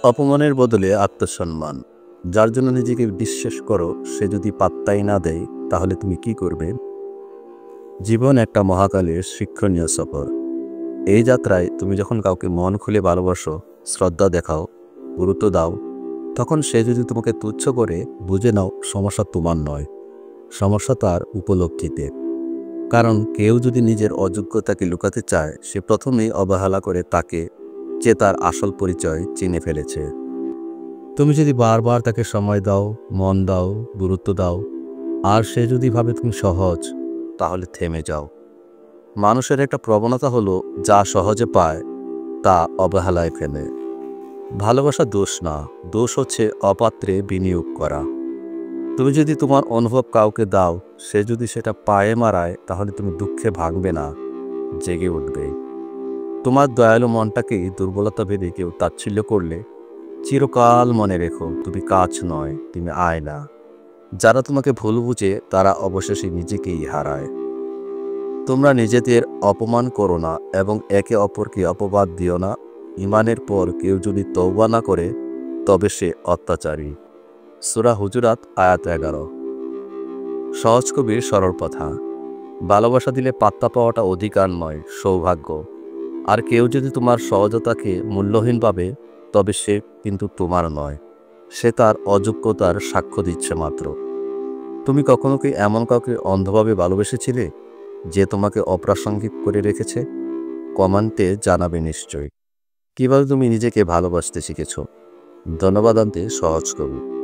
অপমানের বদলে আত্মসম্মান। যার জন্য নিজেকে বিশ্বাস করো, সে যদি পাত্তাই না দেয়, তাহলে তুমি কি করবে? জীবন একটা মহাকালের শিক্ষণীয় সফর। এই যাত্রায় তুমি যখন কাউকে মন খুলে ভালোবাসো, শ্রদ্ধা দেখাও, গুরুত্ব দাও, তখন সে যদি তোমাকে তুচ্ছ করে, বুঝে নাও সমস্যা তোমার নয়, সমস্যা তার উপলব্ধিতে। কারণ কেউ যদি নিজের অযোগ্যতাকে লুকাতে চায়, সে প্রথমেই অবহেলা করে তাকে, যে তার আসল পরিচয় চিনে ফেলেছে। তুমি যদি বারবার তাকে সময় দাও, মন দাও, গুরুত্ব দাও, আর সে যদি ভাবে তুমি সহজ, তাহলে থেমে যাও। মানুষের একটা প্রবণতা হলো, যা সহজে পায় তা অবহেলায় ফেলে। ভালোবাসা দোষ না, দোষ হচ্ছে অপাত্রে বিনিয়োগ করা। তুমি যদি তোমার অনুভব কাউকে দাও, সে যদি সেটা পায়ে মারায়, তাহলে তুমি দুঃখে ভাঙবে না, জেগে উঠবে। তোমার দয়ালু মনটাকে দুর্বলতা ভেবে কেউ তাচ্ছিল্য করলে, চিরকাল মনে রেখো, তুমি কাজ নয়, তুমি আয়না। যারা তোমাকে ভুল বুঝে, তারা অবশেষে নিজেকেই হারায়। তোমরা নিজেদের অপমান করো না এবং একে অপরকে অপবাদ দিও না। ঈমানের পর কেউ যদি তওবা না করে, তবে সে অত্যাচারী। সূরা হুজুরাত আয়াত 11। সহজ কবির সরল কথা। ভালোবাসা দিলে পাত্তা পাওয়াটা অধিকার নয়, সৌভাগ্য। আর কেউ যদি তোমার সহজতাকে মূল্যহীন ভাবে, তবে সে কিন্তু তোমার নয়, সে তার অযোগ্যতার সাক্ষ্য দিচ্ছে মাত্র। তুমি কখনো কি এমন কাউকে অন্ধভাবে ভালোবেসেছিলে, যে তোমাকে অপ্রাসঙ্গিক করে রেখেছে? কমেন্টে জানাবে নিশ্চয়ই। কিভাবে তুমি নিজেকে ভালোবাসতে শিখেছ। ধন্যবাদ। আনতে সহজ কবি।